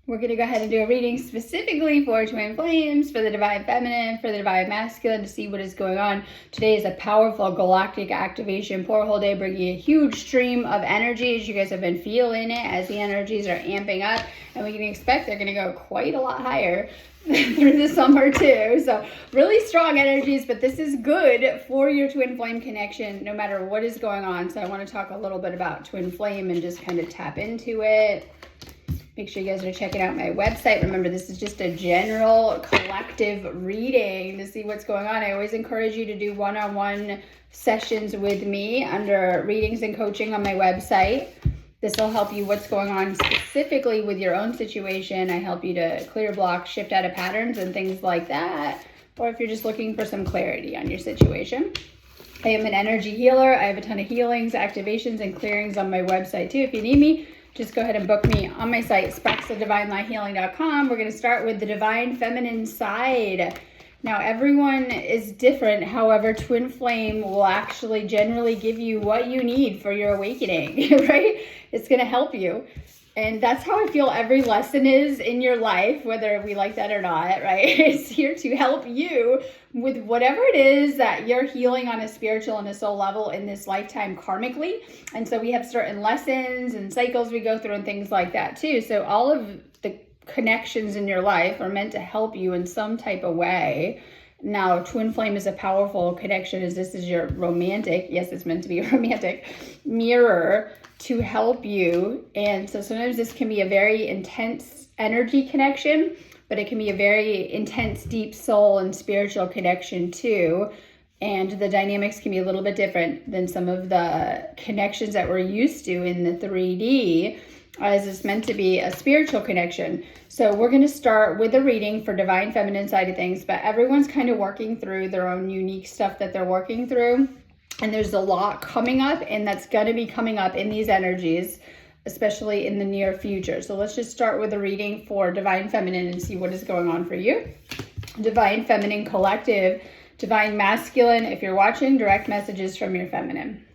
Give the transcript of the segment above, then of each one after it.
We're going to go ahead and do a reading specifically for twin flames, for the divine feminine, for the divine masculine, to see what is going on. Today is a powerful galactic activation portal day, bringing a huge stream of energies. You guys have been feeling it as the energies are amping up, and we can expect they're going to go quite a lot higher through the summer too. So really strong energies, but this is good for your twin flame connection no matter what is going on. So I want to talk a little bit about twin flame and just kind of tap into it. Make sure you guys are checking out my website. Remember, this is just a general collective reading to see what's going on. I always encourage you to do one-on-one sessions with me under readings and coaching on my website. This will help you what's going on specifically with your own situation. I help you to clear blocks, shift out of patterns and things like that. Or if you're just looking for some clarity on your situation. I am an energy healer. I have a ton of healings, activations, and clearings on my website too. If you need me, just go ahead and book me on my site, sparksofdivinelighealing.com. We're going to start with the divine feminine side. Now, everyone is different. However, twin flame will actually generally give you what you need for your awakening, right? It's going to help you. And that's how I feel every lesson is in your life, whether we like that or not, right? It's here to help you with whatever it is that you're healing on a spiritual and a soul level in this lifetime karmically. And so we have certain lessons and cycles we go through and things like that too. So all of the connections in your life are meant to help you in some type of way. Now, twin flame is a powerful connection as this is your romantic, yes, it's meant to be a romantic mirror to help you. And so sometimes this can be a very intense energy connection, but it can be a very intense, deep soul and spiritual connection too. And the dynamics can be a little bit different than some of the connections that we're used to in the 3D, as it's meant to be a spiritual connection. So we're going to start with a reading for divine feminine side of things, but everyone's kind of working through their own unique stuff that they're working through. And there's a lot coming up, and that's going to be coming up in these energies, especially in the near future. So let's just start with a reading for divine feminine and see what is going on for you. Divine feminine collective, divine masculine. If you're watching, direct messages from your feminine.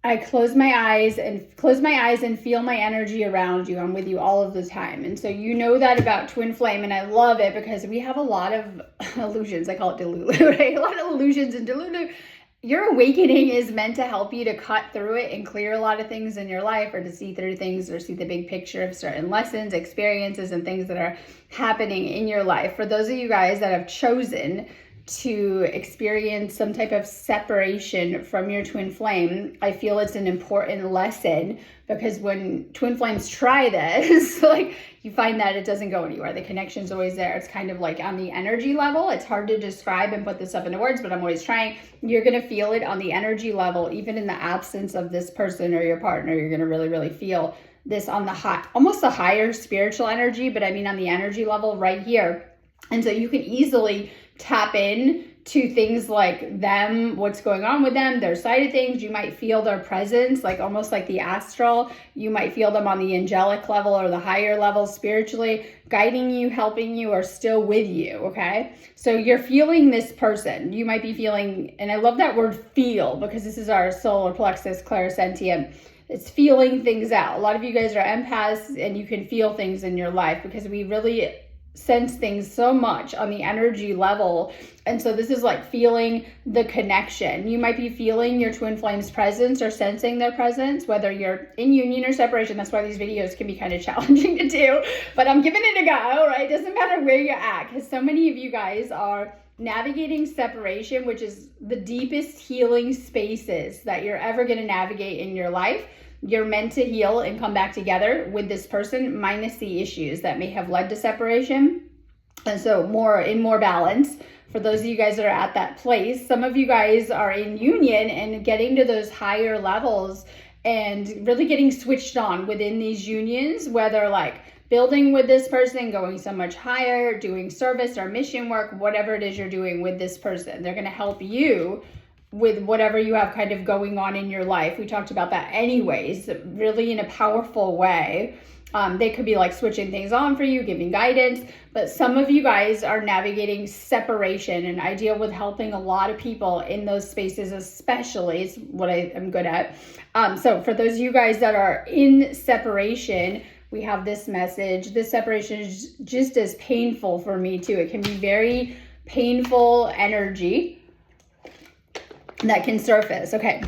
I close my eyes and feel my energy around you. I'm with you all of the time. And so you know that about twin flame, and I love it because we have a lot of illusions. I call it Delulu, right? A lot of illusions and Delulu. Your awakening is meant to help you to cut through it and clear a lot of things in your life, or to see through things or see the big picture of certain lessons, experiences, and things that are happening in your life. For those of you guys that have chosen to experience some type of separation from your twin flame, I feel it's an important lesson, because when twin flames try this, like, you find that it doesn't go anywhere. The connection's always there. It's kind of like on the energy level. It's hard to describe and put this up into words, but I'm always trying. You're going to feel it on the energy level, even in the absence of this person or your partner. You're going to really, really feel this on the high, almost the higher spiritual energy, but I mean on the energy level right here. And so you can easily tap in to things like them, what's going on with them, their side of things. You might feel their presence, like almost like the astral. You might feel them on the angelic level or the higher level spiritually, guiding you, helping you, or still with you, okay? So you're feeling this person. You might be feeling, and I love that word feel, because this is our solar plexus clarisentient. It's feeling things out. A lot of you guys are empaths, and you can feel things in your life because we really sense things so much on the energy level. And so this is like feeling the connection. You might be feeling your twin flame's presence or sensing their presence, whether you're in union or separation. That's why these videos can be kind of challenging to do, but I'm giving it a go, right? It doesn't matter where you're at, because so many of you guys are navigating separation, which is the deepest healing spaces that you're ever going to navigate in your life. You're meant to heal and come back together with this person, minus the issues that may have led to separation. And so more balance. For those of you guys that are at that place, some of you guys are in union and getting to those higher levels and really getting switched on within these unions, whether like building with this person, going so much higher, doing service or mission work, whatever it is you're doing with this person. They're going to help you with whatever you have kind of going on in your life. We talked about that anyways, really in a powerful way. They could be like switching things on for you, giving guidance, but some of you guys are navigating separation, and I deal with helping a lot of people in those spaces, especially. It's what I am good at. So for those of you guys that are in separation, we have this message. This separation is just as painful for me too. It can be very painful energy that can surface. Okay.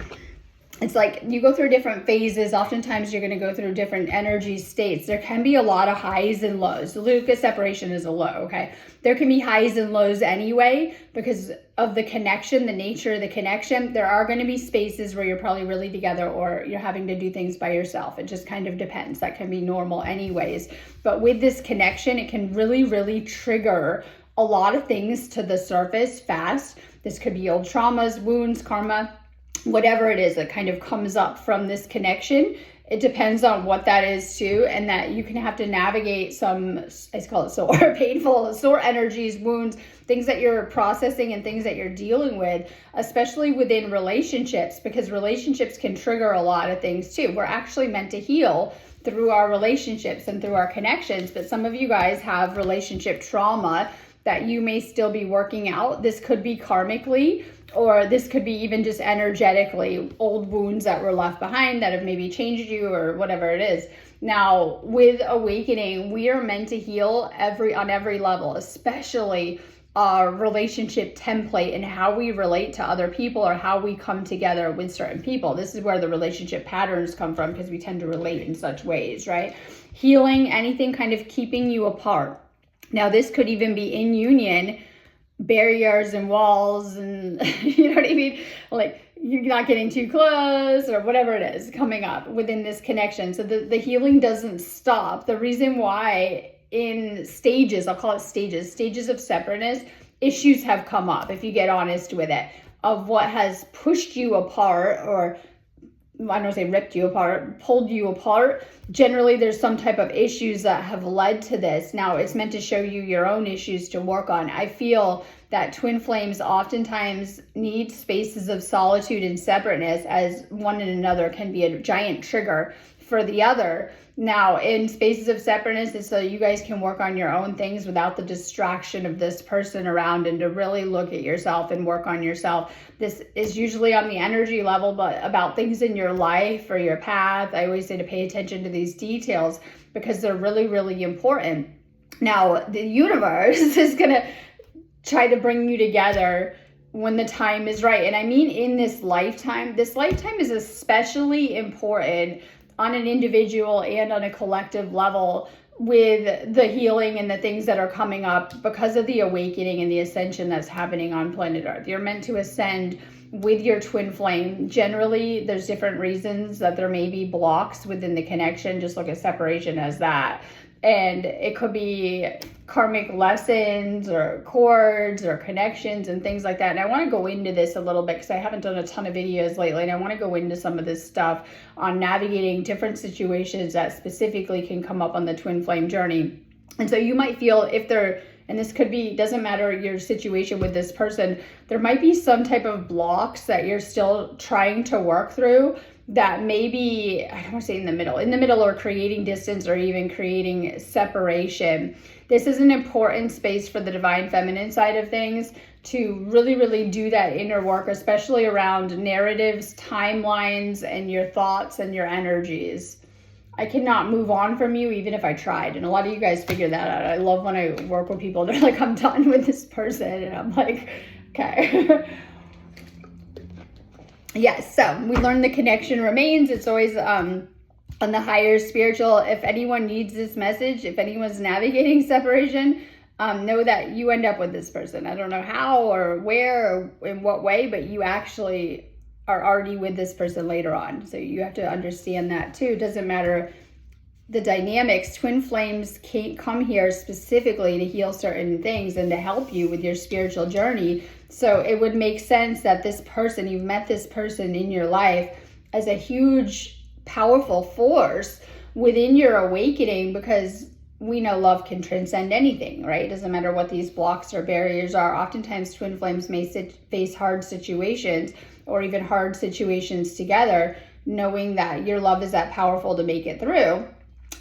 It's like you go through different phases. Oftentimes you're going to go through different energy states. There can be a lot of highs and lows. The Lucas separation is a low, okay? There can be highs and lows anyway because of the connection, the nature of the connection. There are going to be spaces where you're probably really together or you're having to do things by yourself. It just kind of depends. That can be normal anyways. But with this connection, it can really, really trigger a lot of things to the surface fast. This could be old traumas, wounds, karma, whatever it is that kind of comes up from this connection. It depends on what that is too, and that you can have to navigate some, I call it sore, painful, sore energies, wounds, things that you're processing and things that you're dealing with, especially within relationships, because relationships can trigger a lot of things too. We're actually meant to heal through our relationships and through our connections, but some of you guys have relationship trauma that you may still be working out. This could be karmically, or this could be even just energetically, old wounds that were left behind that have maybe changed you or whatever it is. Now, with awakening, we are meant to heal on every level, especially our relationship template and how we relate to other people or how we come together with certain people. This is where the relationship patterns come from because we tend to relate in such ways, right? Healing anything kind of keeping you apart. Now, this could even be in union, barriers and walls and, you know what I mean? Like you're not getting too close or whatever it is coming up within this connection. So the healing doesn't stop. The reason why in stages, I'll call it stages of separateness, issues have come up, if you get honest with it, of what has pushed you apart or I don't want to say ripped you apart, pulled you apart. Generally, there's some type of issues that have led to this. Now, it's meant to show you your own issues to work on. I feel that twin flames oftentimes need spaces of solitude and separateness, as one and another can be a giant trigger for the other. Now, in spaces of separateness, it's so you guys can work on your own things without the distraction of this person around, and to really look at yourself and work on yourself. This is usually on the energy level, but about things in your life or your path. I always say to pay attention to these details because they're really, really important. Now, the universe is going to try to bring you together when the time is right. And I mean, in this lifetime is especially important on an individual and on a collective level with the healing and the things that are coming up because of the awakening and the ascension that's happening on planet Earth. You're meant to ascend with your twin flame. Generally, there's different reasons that there may be blocks within the connection. Just look at separation as that. And it could be karmic lessons or cords or connections and things like that. And I want to go into this a little bit because I haven't done a ton of videos lately. And I want to go into some of this stuff on navigating different situations that specifically can come up on the twin flame journey. And so you might feel if they're, and this could be, doesn't matter your situation with this person, there might be some type of blocks that you're still trying to work through that maybe, I don't want to say in the middle or creating distance or even creating separation. This is an important space for the divine feminine side of things to really, really do that inner work, especially around narratives, timelines, and your thoughts and your energies. I cannot move on from you even if I tried. And a lot of you guys figure that out. I love when I work with people. They're like, I'm done with this person. And I'm like, okay. Yes, so we learned the connection remains. It's always on the higher spiritual. If anyone needs this message, if anyone's navigating separation, know that you end up with this person. I don't know how or where or in what way, but you actually are already with this person later on. So you have to understand that too. It doesn't matter the dynamics. Twin flames can't come here specifically to heal certain things and to help you with your spiritual journey. So it would make sense that this person, you've met this person in your life as a huge, powerful force within your awakening, because we know love can transcend anything, right? It doesn't matter what these blocks or barriers are. Oftentimes twin flames may face hard situations or even hard situations together, knowing that your love is that powerful to make it through.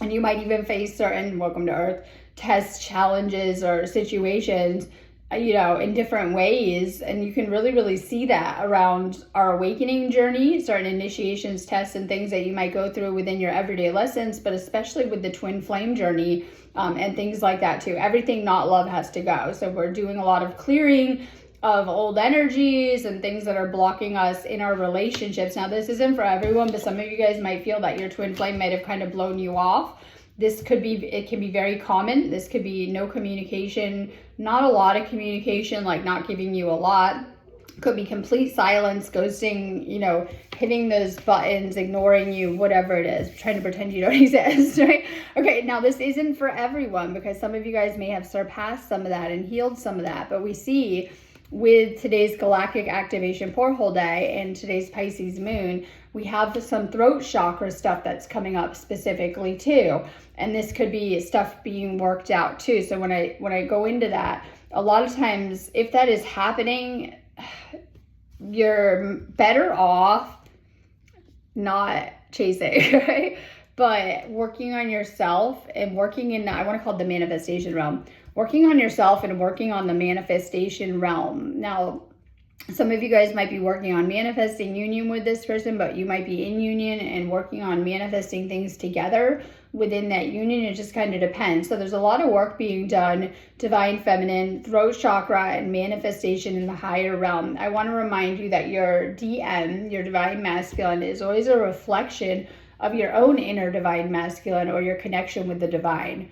And you might even face certain, welcome to Earth, tests, challenges, or situations in different ways. And you can really see that around our awakening journey, certain initiations, tests, and things that you might go through within your everyday lessons, but especially with the twin flame journey, and things like that too. Everything not love has to go. So we're doing a lot of clearing of old energies and things that are blocking us in our relationships. Now, this isn't for everyone, but some of you guys might feel that your twin flame might have kind of blown you off. It can be very common. This could be no communication, not a lot of communication, like not giving you a lot. Could be complete silence, ghosting, hitting those buttons, ignoring you, whatever it is, trying to pretend you don't exist, right? Okay, now this isn't for everyone, because some of you guys may have surpassed some of that and healed some of that, but we see with today's galactic activation porthole day and today's Pisces moon, we have some throat chakra stuff that's coming up specifically too. And this could be stuff being worked out too. So when I go into that, a lot of times if that is happening, you're better off not chasing, right? But working on yourself and working in, I want to call it the manifestation realm, working on yourself and working on the manifestation realm. Now, some of you guys might be working on manifesting union with this person, but you might be in union and working on manifesting things together within that union. It just kind of depends. So there's a lot of work being done, divine feminine, throat chakra, and manifestation in the higher realm. I want to remind you that your DM, your divine masculine, is always a reflection of your own inner divine masculine or your connection with the divine.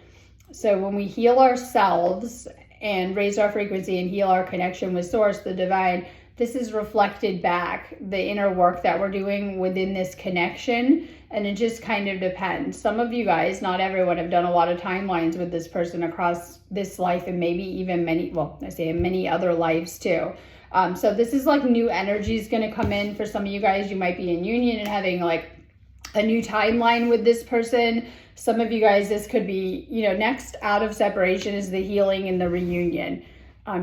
So when we heal ourselves and raise our frequency and heal our connection with source, the divine, this is reflected back, the inner work that we're doing within this connection. And it just kind of depends. Some of you guys, not everyone, have done a lot of timelines with this person across this life and maybe even many other lives too. So this is like new energy is going to come in for some of you guys. You might be in union and having like a new timeline with this person. Some of you guys, this could be, next out of separation is the healing and the reunion.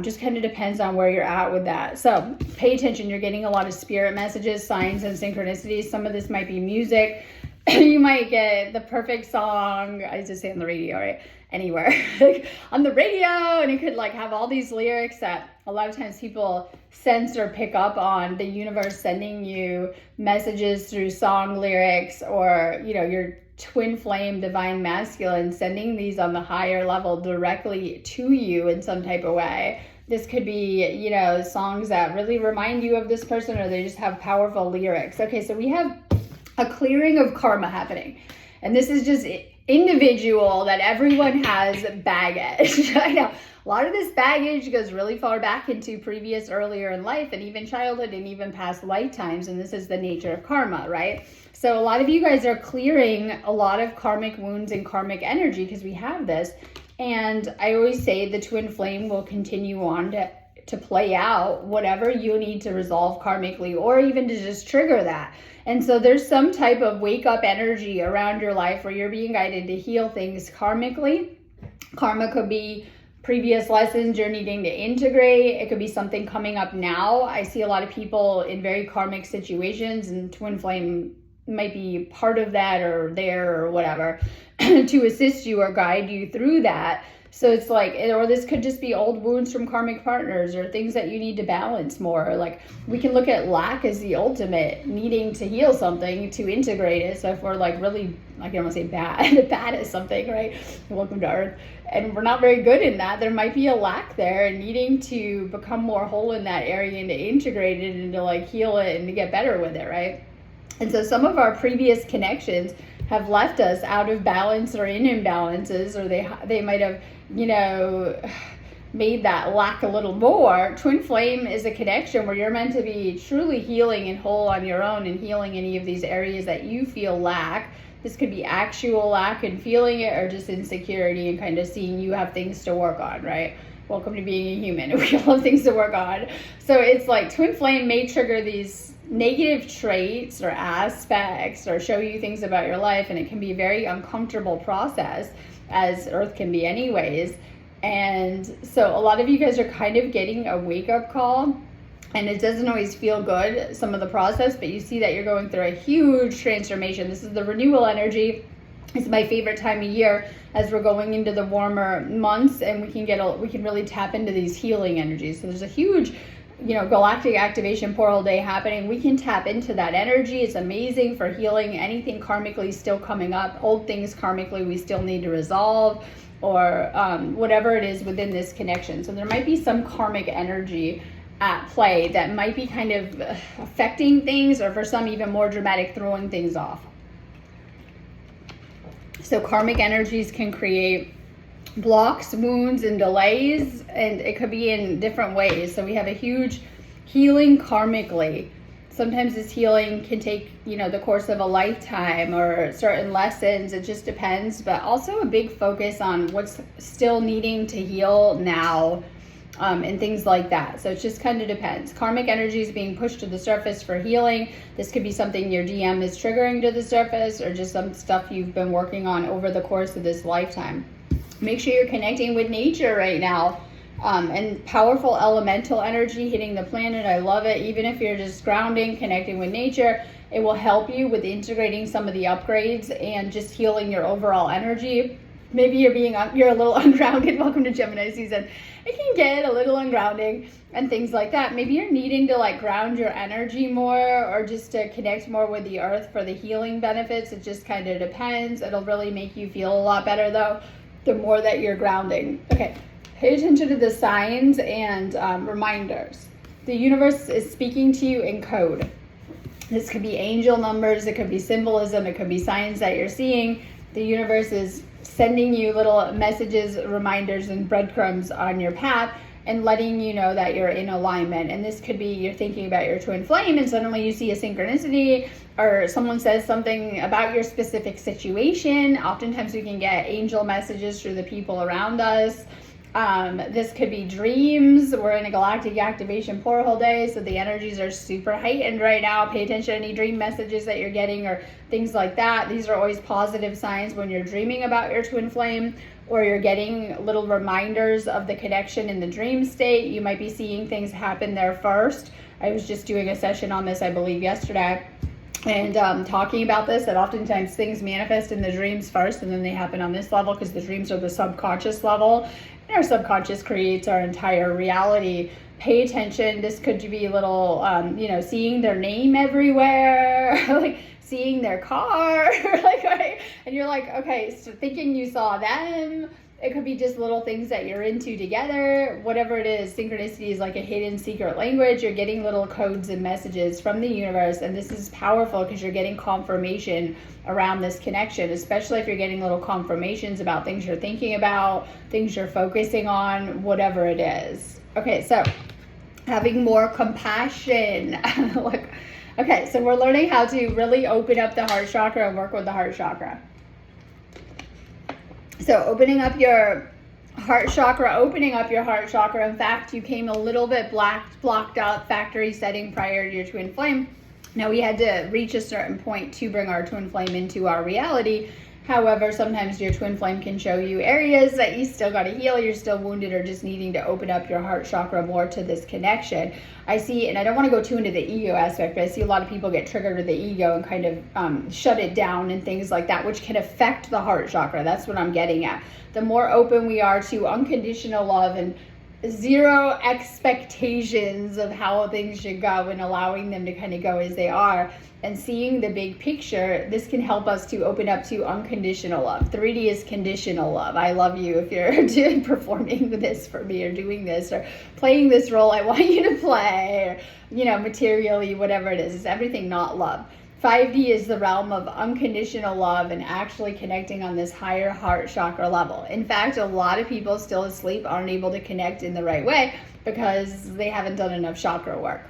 Just kind of depends on where you're at with that. So pay attention. You're getting a lot of spirit messages, signs, and synchronicities. Some of this might be music. You might get the perfect song. I used to say on the radio, right? Anywhere on the radio, and it could like have all these lyrics that a lot of times people sense or pick up on, the universe sending you messages through song lyrics, or your twin flame divine masculine sending these on the higher level directly to you in some type of way. This could be songs that really remind you of this person, or they just have powerful lyrics. Okay, so we have a clearing of karma happening, and this is just individual, that everyone has baggage. I know a lot of this baggage goes really far back into previous earlier in life and even childhood and even past lifetimes, and this is the nature of karma, right? So a lot of you guys are clearing a lot of karmic wounds and karmic energy because we have this. And I always say the twin flame will continue on to play out whatever you need to resolve karmically, or even to just trigger that. And so there's some type of wake up energy around your life where you're being guided to heal things karmically. Karma could be previous lessons you're needing to integrate. It could be something coming up now. I see a lot of people in very karmic situations, and twin flame might be part of that or there or whatever to assist you or guide you through that. So it's like, or this could just be old wounds from karmic partners or things that you need to balance more. Like we can look at lack as the ultimate, needing to heal something to integrate it. So if we're like really, I don't want to say bad at something, right? Welcome to Earth. And we're not very good in that. There might be a lack there, and needing to become more whole in that area and to integrate it and to like heal it and to get better with it, right? And so some of our previous connections have left us out of balance or in imbalances, or they might have, made that lack a little more. Twin flame is a connection where you're meant to be truly healing and whole on your own and healing any of these areas that you feel lack. This could be actual lack and feeling it, or just insecurity and kind of seeing you have things to work on, right? Welcome to being a human. We all have things to work on. So it's like twin flame may trigger these negative traits or aspects or show you things about your life, and it can be a very uncomfortable process, as Earth can be anyways. And so a lot of you guys are kind of getting a wake-up call, and it doesn't always feel good, some of the process, but you see that you're going through a huge transformation. This is the renewal energy. It's my favorite time of year as we're going into the warmer months, and we can really tap into these healing energies. So there's a huge, galactic activation portal day happening. We can tap into that energy. It's amazing for healing anything karmically still coming up, old things karmically we still need to resolve, or whatever it is within this connection. So there might be some karmic energy at play that might be kind of affecting things, or for some even more dramatic, throwing things off. So karmic energies can create blocks, wounds, and delays, and it could be in different ways. So we have a huge healing karmically. Sometimes this healing can take, the course of a lifetime or certain lessons. It just depends, but also a big focus on what's still needing to heal now, and things like that. So it just kind of depends. Karmic energy is being pushed to the surface for healing. This could be something your DM is triggering to the surface, or just some stuff you've been working on over the course of this lifetime. Make sure you're connecting with nature right now, and powerful elemental energy hitting the planet. I love it. Even if you're just grounding, connecting with nature, it will help you with integrating some of the upgrades and just healing your overall energy. Maybe you're a little ungrounded. Welcome to Gemini season. It can get a little ungrounding and things like that. Maybe you're needing to ground your energy more, or just to connect more with the earth for the healing benefits. It just kind of depends. It'll really make you feel a lot better though, the more that you're grounding. Okay, pay attention to the signs and reminders. The universe is speaking to you in code. This could be angel numbers, it could be symbolism, it could be signs that you're seeing. The universe is sending you little messages, reminders, and breadcrumbs on your path, and letting you know that you're in alignment. And this could be you're thinking about your twin flame, and suddenly you see a synchronicity, or someone says something about your specific situation. Oftentimes we can get angel messages through the people around us. This could be dreams. We're in a galactic activation portal day, so the energies are super heightened right now. Pay attention to any dream messages that you're getting or things like that. These are always positive signs when you're dreaming about your twin flame, or you're getting little reminders of the connection in the dream state. You might be seeing things happen there first. I was just doing a session on this, I believe, yesterday, and talking about this, that oftentimes things manifest in the dreams first, and then they happen on this level, because the dreams are the subconscious level, and our subconscious creates our entire reality. Pay attention. This could be little, seeing their name everywhere, like seeing their car, right? And you're like, okay, so thinking you saw them. It could be just little things that you're into together. Whatever it is, synchronicity is like a hidden secret language. You're getting little codes and messages from the universe, and this is powerful because you're getting confirmation around this connection, especially if you're getting little confirmations about things you're thinking about, things you're focusing on, whatever it is. Okay, so having more compassion. Okay, so we're learning how to really open up the heart chakra and work with the heart chakra. So opening up your heart chakra. In fact, you came a little bit blocked out, factory setting prior to your twin flame. Now we had to reach a certain point to bring our twin flame into our reality. However, sometimes your twin flame can show you areas that you still got to heal, you're still wounded, or just needing to open up your heart chakra more to this connection. I see, and I don't want to go too into the ego aspect, but I see a lot of people get triggered with the ego and kind of shut it down and things like that, which can affect the heart chakra. That's what I'm getting at. The more open we are to unconditional love and zero expectations of how things should go, and allowing them to kind of go as they are, and seeing the big picture, this can help us to open up to unconditional love. 3D is conditional love. I love you if you're performing this for me, or doing this, or playing this role I want you to play, or materially, whatever it is. It's everything not love. 5D is the realm of unconditional love and actually connecting on this higher heart chakra level. In fact, a lot of people still asleep aren't able to connect in the right way because they haven't done enough chakra work.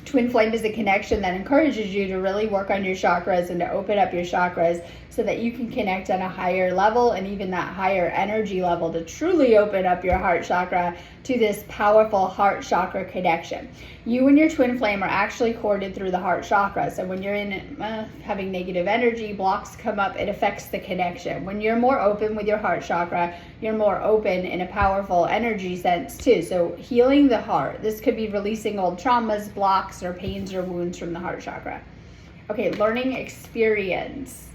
Twin flame is a connection that encourages you to really work on your chakras and to open up your chakras so that you can connect on a higher level, and even that higher energy level, to truly open up your heart chakra to this powerful heart chakra connection. You and your twin flame are actually corded through the heart chakra. So when you're in having negative energy, blocks come up, it affects the connection. When you're more open with your heart chakra, you're more open in a powerful energy sense too. So healing the heart. This could be releasing old traumas, blocks, or pains or wounds from the heart chakra. Okay, learning experience.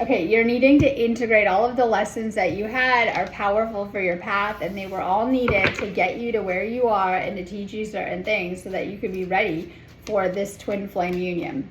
Okay, you're needing to integrate all of the lessons that you had are powerful for your path, and they were all needed to get you to where you are and to teach you certain things so that you could be ready for this twin flame union.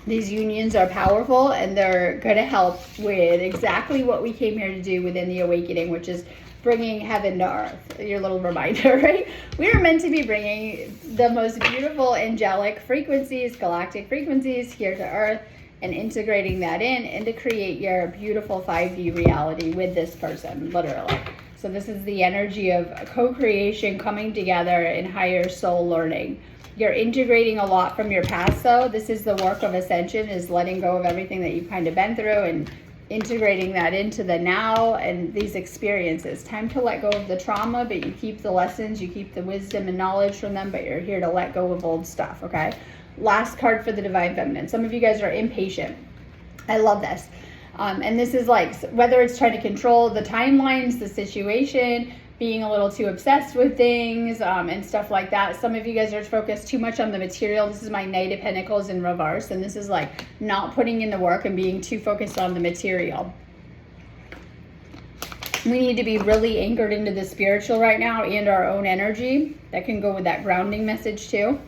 These unions are powerful, and they're going to help with exactly what we came here to do within the awakening, which is bringing heaven to earth. Your little reminder, right? We are meant to be bringing the most beautiful angelic frequencies, galactic frequencies here to earth, and integrating that in and to create your beautiful 5D reality with this person, literally. So this is the energy of co-creation, coming together in higher soul learning. You're integrating a lot from your past, though. This is the work of ascension, is letting go of everything that you've kind of been through and integrating that into the now and these experiences. Time to let go of the trauma, but you keep the lessons, you keep the wisdom and knowledge from them, but you're here to let go of old stuff, okay? Last card for the Divine Feminine. Some of you guys are impatient. I love this. And this is like, whether it's trying to control the timelines, the situation, being a little too obsessed with things, and stuff like that. Some of you guys are focused too much on the material. This is my Knight of Pentacles in reverse, and this is like not putting in the work and being too focused on the material. We need to be really anchored into the spiritual right now and our own energy. That can go with that grounding message too.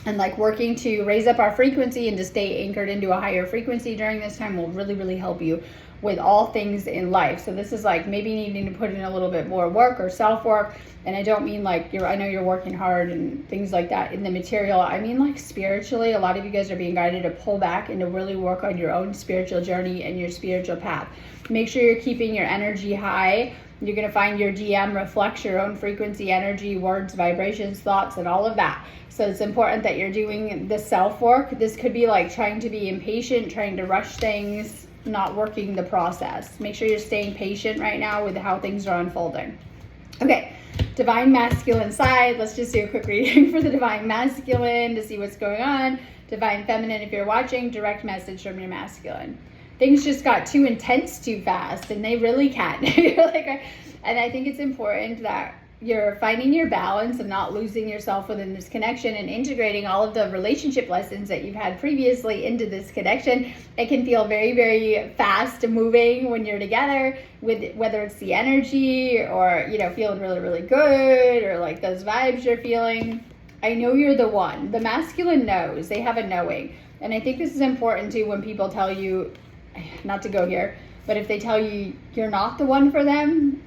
And like working to raise up our frequency and to stay anchored into a higher frequency during this time will really, really help you with all things in life. So this is like maybe needing to put in a little bit more work or self-work. And I don't mean like I know you're working hard and things like that in the material. I mean like spiritually, a lot of you guys are being guided to pull back and to really work on your own spiritual journey and your spiritual path. Make sure you're keeping your energy high. You're going to find your DM reflects your own frequency, energy, words, vibrations, thoughts, and all of that. So it's important that you're doing the self-work. This could be like trying to be impatient, trying to rush things, not working the process. Make sure you're staying patient right now with how things are unfolding. Okay, Divine Masculine side. Let's just do a quick reading for the Divine Masculine to see what's going on. Divine Feminine, if you're watching, direct message from your masculine. Things just got too intense too fast, and they really can. And I think it's important that you're finding your balance and not losing yourself within this connection and integrating all of the relationship lessons that you've had previously into this connection. It can feel very, very fast moving when you're together, with whether it's the energy or, you know, feeling really, really good, or like those vibes you're feeling. I know you're the one. The masculine knows. They have a knowing. And I think this is important too when people tell you, not to go here, but if they tell you you're not the one for them,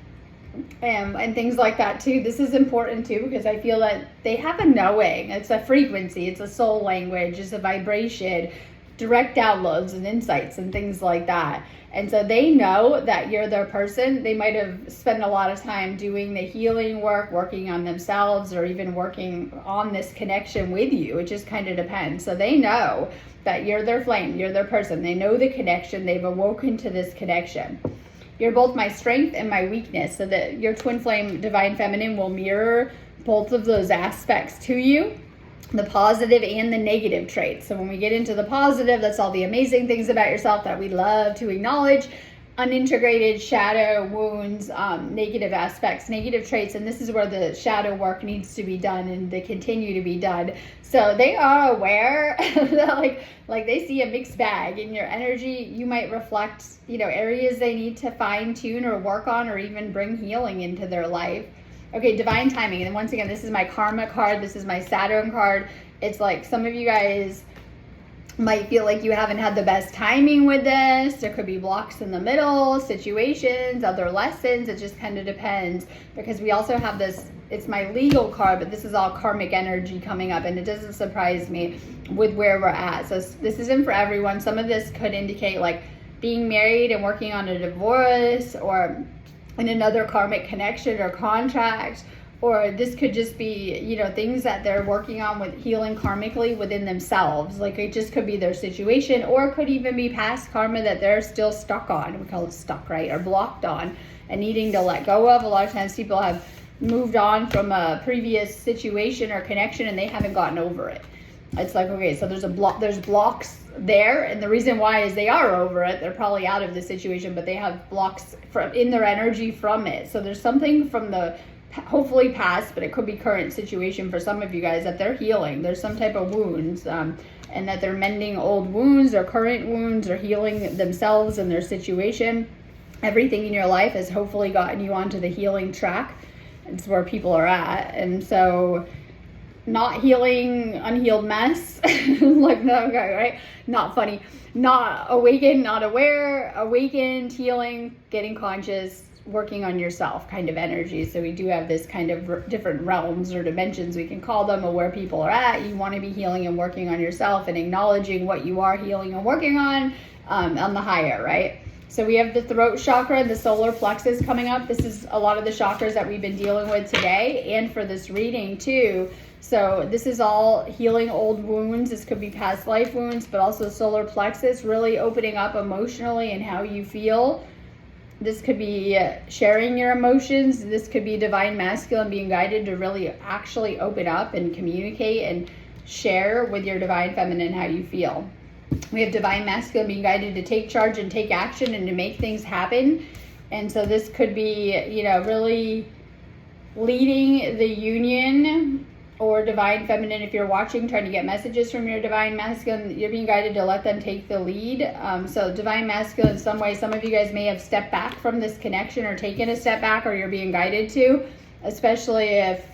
and things like that too. This is important too, because I feel that they have a knowing. It's a frequency, it's a soul language, it's a vibration, direct downloads and insights and things like that. And so they know that you're their person. They might have spent a lot of time doing the healing work, working on themselves, or even working on this connection with you. It just kind of depends. So they know that you're their flame, you're their person. They know the connection. They've awoken to this connection. You're both my strength and my weakness, so that your twin flame Divine Feminine will mirror both of those aspects to you, the positive and the negative traits. So when we get into the positive, that's all the amazing things about yourself that we love to acknowledge. Unintegrated shadow wounds, negative aspects, negative traits, and this is where the shadow work needs to be done and to continue to be done. So they are aware that like they see a mixed bag in your energy. You might reflect, you know, areas they need to fine tune or work on, or even bring healing into their life. Okay, divine timing. And once again, this is my karma card. This is my Saturn card. It's like some of you guys might feel like you haven't had the best timing with this. There could be blocks in the middle, situations, other lessons. It just kind of depends, because we also have this, it's my legal card, but this is all karmic energy coming up, and it doesn't surprise me with where we're at. So this isn't for everyone. Some of this could indicate like being married and working on a divorce, or in another karmic connection or contract. Or this could just be, you know, things that they're working on with healing karmically within themselves. Like it just could be their situation, or it could even be past karma that they're still stuck on. We call it stuck, right? Or blocked on and needing to let go of. A lot of times people have moved on from a previous situation or connection and they haven't gotten over it. It's like, okay, so there's blocks there, and the reason why is they are over it. They're probably out of the situation, but they have blocks in their energy from it. So there's something from the hopefully past, but it could be current situation for some of you guys that they're healing. There's some type of wounds, and that they're mending old wounds or current wounds or healing themselves and their situation. Everything in your life has hopefully gotten you onto the healing track. It's where people are at. And so not healing, unhealed mess, like, no, okay, right? Not funny. Not awakened, not aware, awakened, healing, getting conscious, working on yourself kind of energy. So we do have this kind of different realms or dimensions, we can call them, of where people are at. You want to be healing and working on yourself and acknowledging what you are healing and working on the higher, right? So we have the throat chakra, the solar plexus coming up. This is a lot of the chakras that we've been dealing with today and for this reading too. So this is all healing old wounds. This could be past life wounds, but also solar plexus, really opening up emotionally and how you feel. This could be sharing your emotions. This could be divine masculine, being guided to really actually open up and communicate and share with your divine feminine how you feel. We have divine masculine being guided to take charge and take action and to make things happen. And so this could be, really leading the union, or divine feminine, if you're watching, trying to get messages from your divine masculine, you're being guided to let them take the lead. So divine masculine, in some way, some of you guys may have stepped back from this connection or taken a step back, or you're being guided to, especially if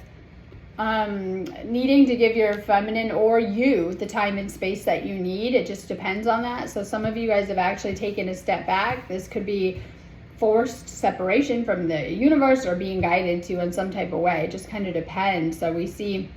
needing to give your feminine or you the time and space that you need. It just depends on that. So some of you guys have actually taken a step back. This could be forced separation from the universe or being guided to in some type of way. It just kind of depends. So we see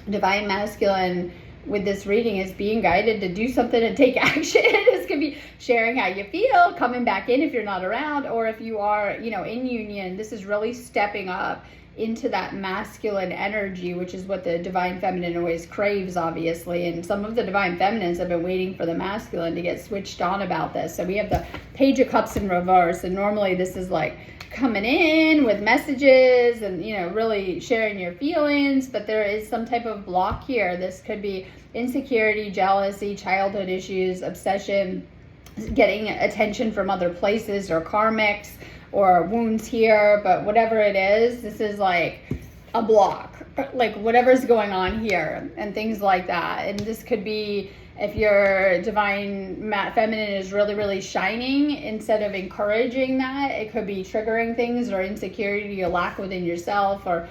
divine masculine with this reading is being guided to do something and take action. This could be sharing how you feel, coming back in if you're not around, or if you are, in union. This is really stepping up into that masculine energy, which is what the divine feminine always craves, obviously. And some of the divine feminines have been waiting for the masculine to get switched on about this. So we have the Page of Cups in reverse, and normally this is like coming in with messages and really sharing your feelings, but there is some type of block here. This could be insecurity, jealousy, childhood issues, obsession, getting attention from other places, or karmics, or wounds here. But whatever it is, this is like a block, like whatever's going on here and things like that. And this could be if your divine feminine is really, really shining, instead of encouraging that, it could be triggering things or insecurity or lack within yourself, or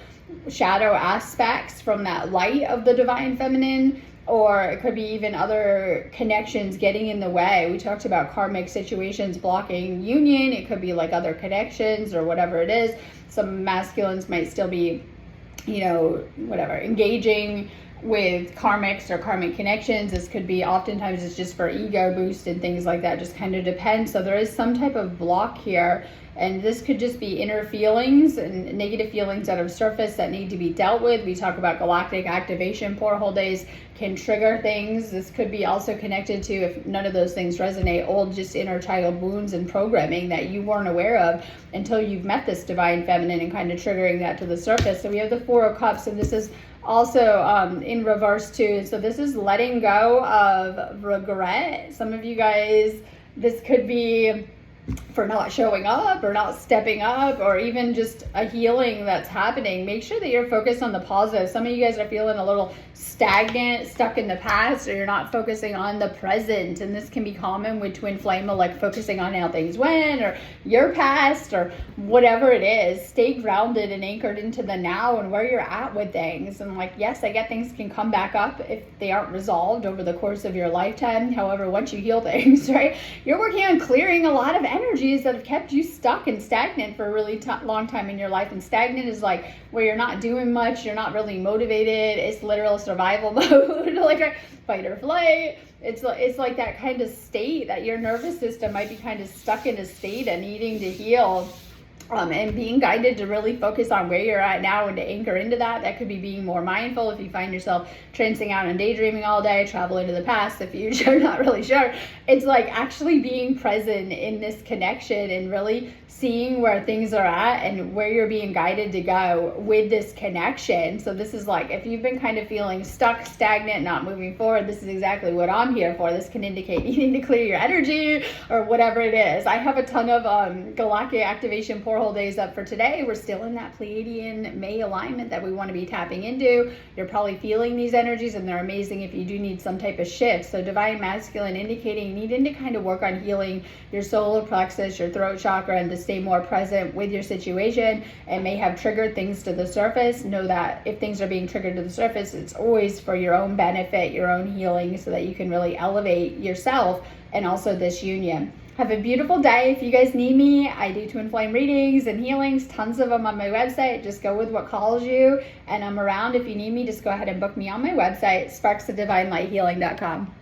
shadow aspects from that light of the divine feminine. Or it could be even other connections getting in the way. We talked about karmic situations blocking union. It could be like other connections or whatever it is. Some masculines might still be, engaging with karmics or karmic connections. This could be, oftentimes it's just for ego boost and things like that. Just kind of depends. So there is some type of block here. And this could just be inner feelings and negative feelings that have surfaced that need to be dealt with. We talk about galactic activation portal days can trigger things. This could be also connected to, if none of those things resonate, old just inner child wounds and programming that you weren't aware of until you've met this divine feminine and kind of triggering that to the surface. So we have the Four of Cups, and this is also in reverse too. So this is letting go of regret. Some of you guys, this could be for not showing up or not stepping up, or even just a healing that's happening. Make sure that you're focused on the positive. Some of you guys are feeling a little stagnant, stuck in the past, or you're not focusing on the present. And this can be common with twin flame, like focusing on how things went or your past or whatever it is. Stay grounded and anchored into the now and where you're at with things. And yes, I get things can come back up if they aren't resolved over the course of your lifetime. However, once you heal things, right, you're working on clearing a lot of energies that have kept you stuck and stagnant for a really long time in your life. And stagnant is like where you're not doing much, you're not really motivated. It's literal survival mode, like fight or flight. It's like that kind of state that your nervous system might be kind of stuck in a state and needing to heal. And being guided to really focus on where you're at now and to anchor into that. That could be being more mindful if you find yourself trancing out and daydreaming all day, traveling to the past, the future, not really sure. It's like actually being present in this connection and really seeing where things are at and where you're being guided to go with this connection. So this is like, if you've been kind of feeling stuck, stagnant, not moving forward, this is exactly what I'm here for. This can indicate needing to clear your energy or whatever it is. I have a ton of galactic activation portal whole days up for today. We're still in that Pleiadian May alignment that we want to be tapping into. You're probably feeling these energies, and they're amazing if you do need some type of shift. So Divine Masculine indicating needing to kind of work on healing your solar plexus, your throat chakra, and to stay more present with your situation. It may have triggered things to the surface. Know that if things are being triggered to the surface, it's always for your own benefit, your own healing, so that you can really elevate yourself and also this union. Have a beautiful day. If you guys need me, I do twin flame readings and healings, tons of them on my website. Just go with what calls you, and I'm around. If you need me, just go ahead and book me on my website, sparksofdivinelighthealing.com.